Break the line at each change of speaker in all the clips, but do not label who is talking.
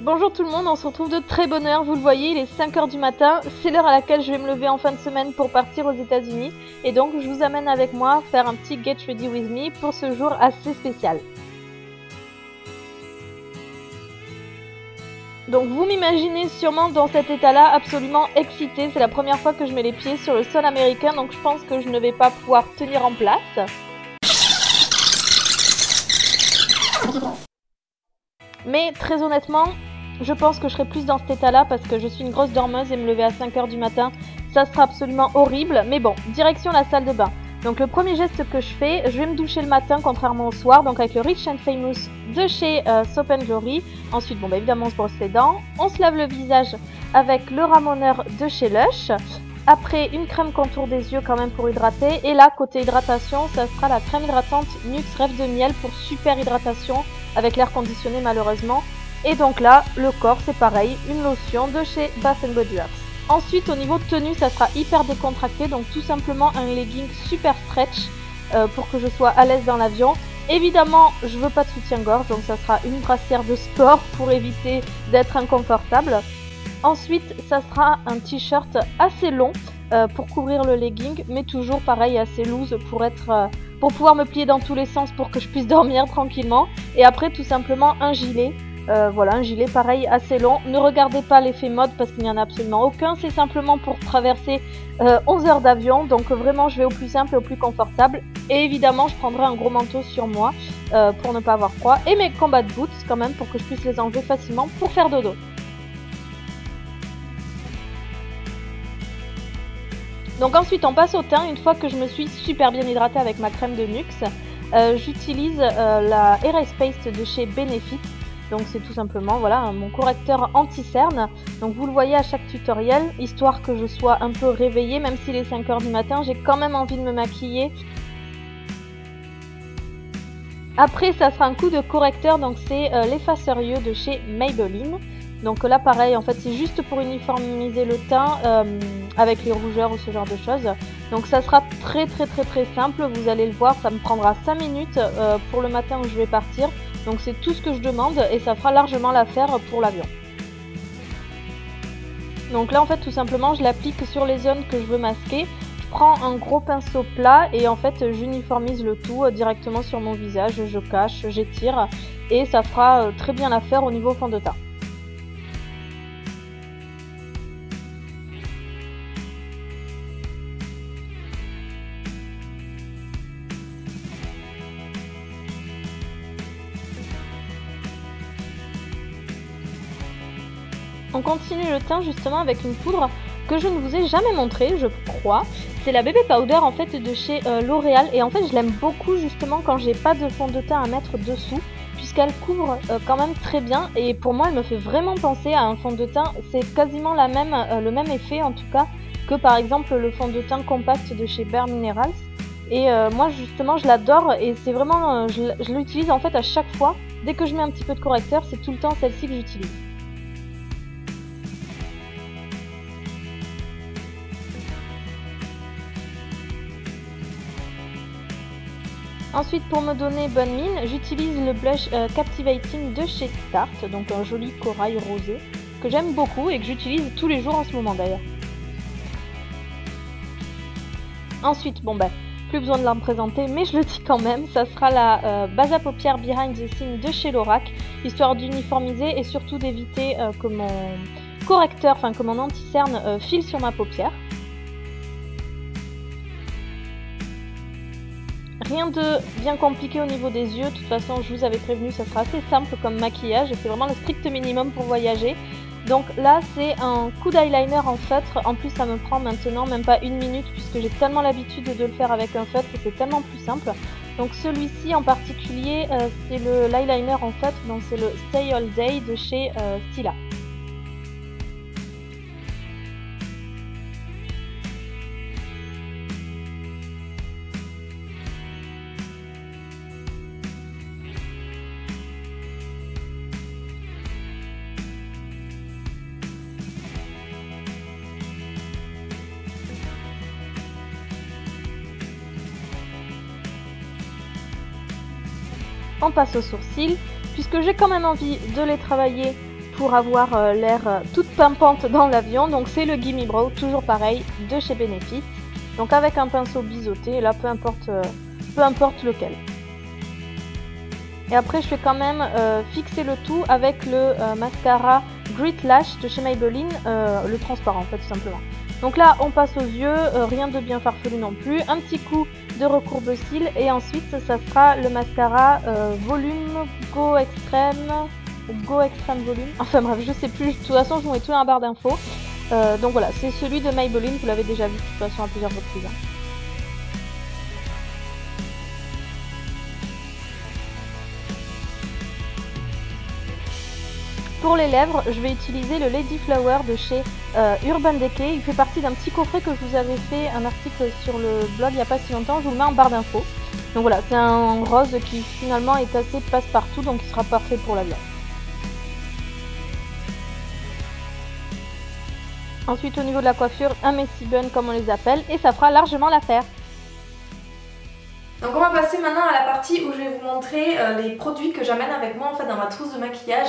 Bonjour tout le monde, on se retrouve de très bonne heure, vous le voyez, il est 5 h du matin, c'est l'heure à laquelle je vais me lever en fin de semaine pour partir aux États-Unis et donc je vous amène avec moi faire un petit Get Ready With Me pour ce jour assez spécial. Donc vous m'imaginez sûrement dans cet état-là absolument excitée, c'est la première fois que je mets les pieds sur le sol américain donc je pense que je ne vais pas pouvoir tenir en place. Mais très honnêtement, je pense que je serai plus dans cet état-là parce que je suis une grosse dormeuse et me lever à 5 h du matin, ça sera absolument horrible. Mais bon, direction la salle de bain. Donc le premier geste que je fais, je vais me doucher le matin contrairement au soir, donc avec le Rich and Famous de chez Soap & Glory. Ensuite, bon bah évidemment on se brosse les dents, on se lave le visage avec le ramoneur de chez Lush. Après, une crème contour des yeux quand même pour hydrater. Et là, côté hydratation, ça sera la crème hydratante Nuxe Rêve de Miel pour super hydratation avec l'air conditionné malheureusement. Et donc là, le corps, c'est pareil, une lotion de chez Bath & Body Works. Ensuite, au niveau de tenue, ça sera hyper décontracté, donc tout simplement un legging super stretch pour que je sois à l'aise dans l'avion. Évidemment, je veux pas de soutien-gorge, donc ça sera une brassière de sport pour éviter d'être inconfortable. Ensuite, ça sera un t-shirt assez long pour couvrir le legging, mais toujours pareil, assez loose pour pouvoir me plier dans tous les sens pour que je puisse dormir tranquillement. Et après, tout simplement un gilet. Voilà, un gilet pareil assez long. Ne regardez pas l'effet mode parce qu'il n'y en a absolument aucun. C'est simplement pour traverser 11 heures d'avion. Donc vraiment, je vais au plus simple et au plus confortable. Et évidemment, je prendrai un gros manteau sur moi pour ne pas avoir froid. Et mes combat boots quand même pour que je puisse les enlever facilement pour faire dodo. Donc ensuite, on passe au teint. Une fois que je me suis super bien hydratée avec ma crème de Nuxe, j'utilise la Erase Paste de chez Benefit. Donc c'est tout simplement voilà mon correcteur anti-cerne. Donc vous le voyez à chaque tutoriel, histoire que je sois un peu réveillée, même s'il est 5 h du matin, j'ai quand même envie de me maquiller. Après ça sera un coup de correcteur, donc c'est l'effaceur yeux de chez Maybelline. Donc là pareil, en fait c'est juste pour uniformiser le teint avec les rougeurs ou ce genre de choses. Donc ça sera très simple, vous allez le voir, ça me prendra 5 minutes pour le matin où je vais partir. Donc c'est tout ce que je demande et ça fera largement l'affaire pour l'avion. Donc là en fait tout simplement je l'applique sur les zones que je veux masquer. Je prends un gros pinceau plat et en fait j'uniformise le tout directement sur mon visage. Je cache, j'étire et ça fera très bien l'affaire au niveau fond de teint. On continue le teint justement avec une poudre que je ne vous ai jamais montrée, je crois. C'est la Bébé Powder en fait de chez L'Oréal et en fait je l'aime beaucoup justement quand j'ai pas de fond de teint à mettre dessous puisqu'elle couvre quand même très bien et pour moi elle me fait vraiment penser à un fond de teint. C'est quasiment le même effet en tout cas que par exemple le fond de teint compact de chez Bare Minerals. Et moi justement je l'adore et c'est vraiment, je l'utilise en fait à chaque fois. Dès que je mets un petit peu de correcteur, c'est tout le temps celle-ci que j'utilise. Ensuite, pour me donner bonne mine, j'utilise le blush Captivating de chez Tarte, donc un joli corail rosé, que j'aime beaucoup et que j'utilise tous les jours en ce moment d'ailleurs. Ensuite, bon ben, plus besoin de la me présenter, mais je le dis quand même, ça sera la base à paupières Behind the Scene de chez Lorac, histoire d'uniformiser et surtout d'éviter que mon correcteur, enfin que mon anti-cerne file sur ma paupière. Rien de bien compliqué au niveau des yeux, de toute façon je vous avais prévenu, ça sera assez simple comme maquillage, c'est vraiment le strict minimum pour voyager. Donc là c'est un coup d'eyeliner en feutre, en plus ça me prend maintenant même pas une minute puisque j'ai tellement l'habitude de le faire avec un feutre que c'est tellement plus simple. Donc celui-ci en particulier c'est l'eyeliner en feutre, donc c'est le Stay All Day de chez Stila. on passe aux sourcils, puisque j'ai quand même envie de les travailler pour avoir l'air toute pimpante dans l'avion. Donc c'est le Gimme Brow, toujours pareil, de chez Benefit. Donc avec un pinceau biseauté, là peu importe lequel. Et après je vais quand même fixer le tout avec le mascara Grit Lash de chez Maybelline, le transparent en fait tout simplement. Donc là on passe aux yeux, rien de bien farfelu non plus, un petit coup de recourbe-cils et ensuite ça sera le mascara Volume Go Extreme Volume, enfin bref je sais plus, de toute façon je vous mets tout dans la barre d'infos. Donc voilà, c'est celui de Maybelline, vous l'avez déjà vu de toute façon à plusieurs reprises. Pour les lèvres, je vais utiliser le Lady Flower de chez Urban Decay. Il fait partie d'un petit coffret que je vous avais fait un article sur le blog il n'y a pas si longtemps, je vous le mets en barre d'infos. Donc voilà, c'est un rose qui finalement est assez passe-partout, donc il sera parfait pour l'avion. Ensuite au niveau de la coiffure, un messy bun comme on les appelle, et ça fera largement l'affaire.
Donc on va passer maintenant à la partie où je vais vous montrer les produits que j'amène avec moi en fait dans ma trousse de maquillage.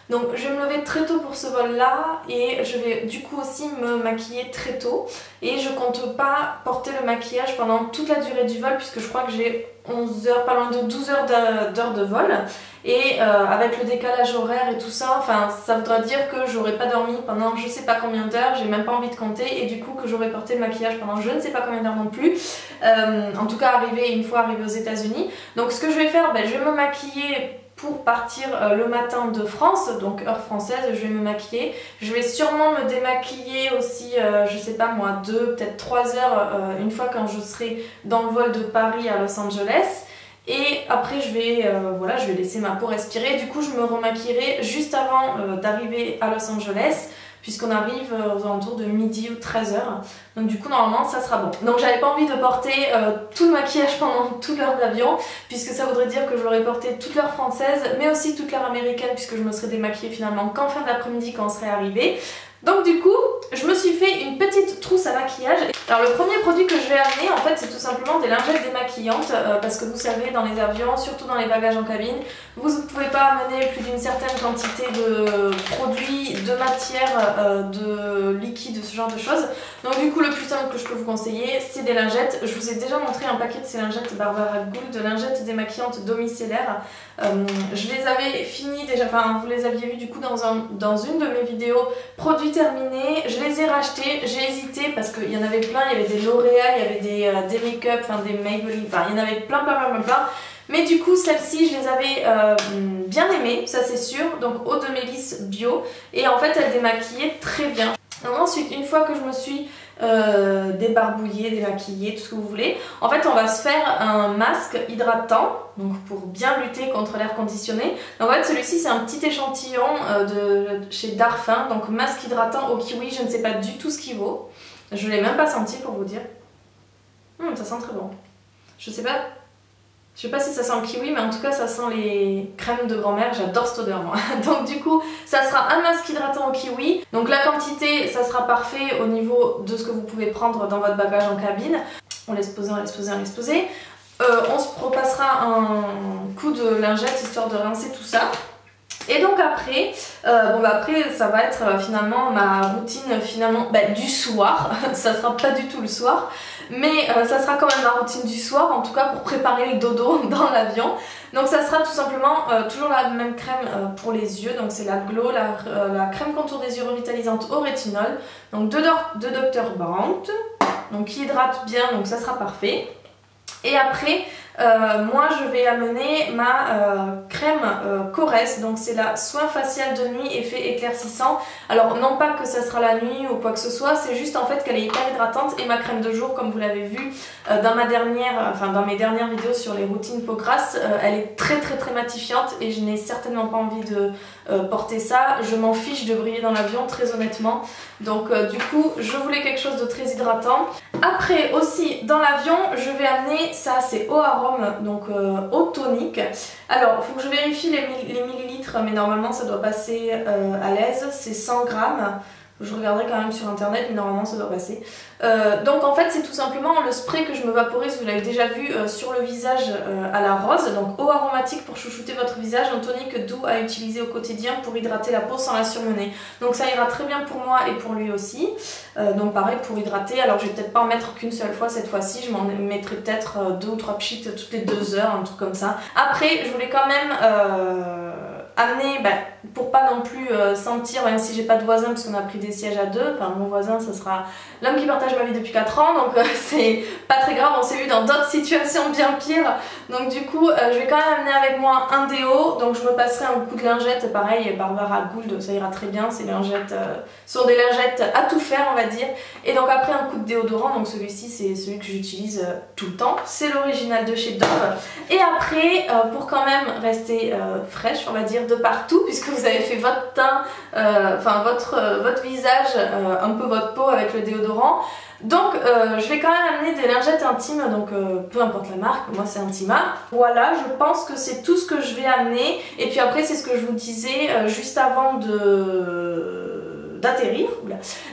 Donc je vais me lever très tôt pour ce vol là et je vais du coup aussi me maquiller très tôt. Et je compte pas porter le maquillage pendant toute la durée du vol puisque je crois que j'ai 11 heures, pas loin de 12 heures d'heures de vol. Et avec le décalage horaire et tout ça, enfin ça voudra dire que j'aurais pas dormi pendant je sais pas combien d'heures, j'ai même pas envie de compter et du coup que j'aurais porté le maquillage pendant je ne sais pas combien d'heures non plus. En tout cas une fois arrivée aux États-Unis. Donc ce que je vais faire, je vais me maquiller pour partir le matin de France, donc heure française, je vais me maquiller. Je vais sûrement me démaquiller aussi, je sais pas moi, 2, peut-être 3 heures une fois quand je serai dans le vol de Paris à Los Angeles. Et après je vais laisser ma peau respirer. Du coup je me remaquillerai juste avant d'arriver à Los Angeles, puisqu'on arrive aux alentours de midi ou 13h. Donc du coup normalement ça sera bon. Donc j'avais pas envie de porter tout le maquillage pendant toute l'heure d'avion, puisque ça voudrait dire que je l'aurais porté toute l'heure française, mais aussi toute l'heure américaine, puisque je me serais démaquillée finalement qu'en fin d'après-midi quand on serait arrivé. Donc du coup, je me suis fait une petite trousse à maquillage. Alors le premier produit que je vais amener, en fait, c'est tout simplement des lingettes démaquillantes, parce que vous savez, dans les avions, surtout dans les bagages en cabine, vous ne pouvez pas amener plus d'une certaine quantité de produits, de matière, de liquide, ce genre de choses. Donc du coup, le plus simple que je peux vous conseiller, c'est des lingettes. Je vous ai déjà montré un paquet de ces lingettes Barbara Gould, de lingettes démaquillantes domiciliaires. Je les avais finies déjà, enfin vous les aviez vues du coup dans une de mes vidéos produits terminés. Je les ai rachetés, j'ai hésité parce qu'il y en avait plein, il y avait des L'Oréal, il y avait des make-up, enfin des Maybelline, enfin il y en avait plein. Mais du coup celles-ci je les avais bien aimées, ça c'est sûr, donc eau de mélisse bio, et en fait elles démaquillaient très bien. Donc ensuite, une fois que je me suis débarbouillée, démaquillée, tout ce que vous voulez, en fait on va se faire un masque hydratant, donc pour bien lutter contre l'air conditionné. Donc en fait celui-ci c'est un petit échantillon de chez Darphin, donc masque hydratant au kiwi, je ne sais pas du tout ce qu'il vaut. Je ne l'ai même pas senti pour vous dire. Ça sent très bon. Je sais pas si ça sent le kiwi, mais en tout cas ça sent les crèmes de grand-mère, j'adore cette odeur moi. Donc du coup ça sera un masque hydratant au kiwi. Donc la quantité ça sera parfait au niveau de ce que vous pouvez prendre dans votre bagage en cabine. On laisse poser. On se repassera un coup de lingette histoire de rincer tout ça. Et donc après, après ça va être finalement ma routine du soir. Ça sera pas du tout le soir, mais ça sera quand même ma routine du soir, en tout cas pour préparer le dodo dans l'avion. Donc ça sera tout simplement toujours la même crème pour les yeux, donc c'est la Glow, la crème contour des yeux revitalisante au rétinol, donc de Dr. Brandt, donc qui hydrate bien, donc ça sera parfait. Et après, moi je vais amener ma crème Coresse, donc c'est la soin facial de nuit effet éclaircissant. Alors non pas que ça sera la nuit ou quoi que ce soit, c'est juste en fait qu'elle est hyper hydratante, et ma crème de jour comme vous l'avez vu dans mes dernières vidéos sur les routines peau grasse, elle est très matifiante et je n'ai certainement pas envie de porter ça. Je m'en fiche de briller dans l'avion très honnêtement, donc du coup je voulais quelque chose de très hydratant. Après aussi dans l'avion je vais amener ça, c'est eau arôme, donc eau tonique. Alors il faut que je vérifie les millilitres, mais normalement ça doit passer à l'aise, c'est 100 grammes. Je regarderai quand même sur internet, mais normalement ça doit passer. Donc en fait c'est tout simplement le spray que je me vaporise, vous l'avez déjà vu, sur le visage à la rose. Donc eau aromatique pour chouchouter votre visage, un tonique doux à utiliser au quotidien pour hydrater la peau sans la surmener. Donc ça ira très bien pour moi et pour lui aussi. Donc pareil pour hydrater, alors je vais peut-être pas en mettre qu'une seule fois cette fois-ci, je m'en mettrai peut-être 2 ou 3 pchits toutes les 2 heures, un truc comme ça. Après je voulais quand même amener, pour pas non plus sentir, même si j'ai pas de voisin parce qu'on a pris des sièges à 2, enfin mon voisin ce sera l'homme qui partage ma vie depuis 4 ans, donc c'est pas très grave, on s'est vu dans d'autres situations bien pires, donc du coup je vais quand même amener avec moi un déo, donc je me passerai un coup de lingette, pareil Barbara Gould, ça ira très bien, ces lingettes sont des lingettes à tout faire on va dire, et donc après un coup de déodorant, donc celui-ci c'est celui que j'utilise tout le temps, c'est l'original de chez Dove, et après pour quand même rester fraîche on va dire de partout, puisque vous avez fait votre teint, enfin votre visage, un peu votre peau avec le déodorant. Donc je vais quand même amener des lingettes intimes, donc peu importe la marque, moi c'est Intima. Voilà, je pense que c'est tout ce que je vais amener. Et puis après c'est ce que je vous disais juste avant d'atterrir,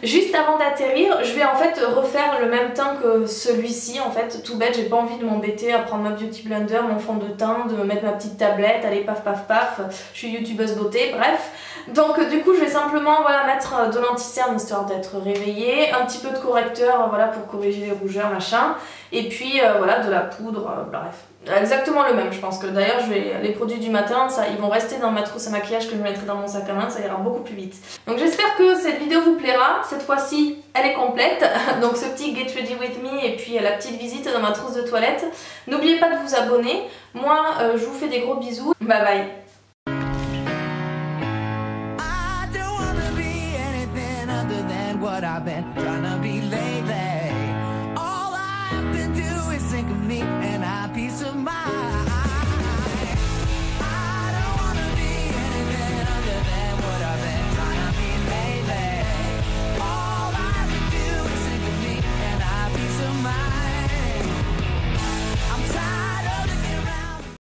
juste avant d'atterrir, je vais en fait refaire le même teint que celui-ci, en fait, tout bête, j'ai pas envie de m'embêter à prendre ma Beauty Blender, mon fond de teint, de mettre ma petite tablette, allez paf paf paf, je suis youtubeuse beauté, bref. Donc du coup je vais simplement voilà, mettre de l'anti-cerne histoire d'être réveillée, un petit peu de correcteur voilà, pour corriger les rougeurs machin, et puis voilà de la poudre, bref. Exactement le même, je pense que d'ailleurs les produits du matin, ça, ils vont rester dans ma trousse à maquillage que je mettrai dans mon sac à main, ça ira beaucoup plus vite. Donc j'espère que cette vidéo vous plaira, cette fois-ci elle est complète, donc ce petit get ready with me et puis la petite visite dans ma trousse de toilette. N'oubliez pas de vous abonner, moi je vous fais des gros bisous, bye bye.
What I've been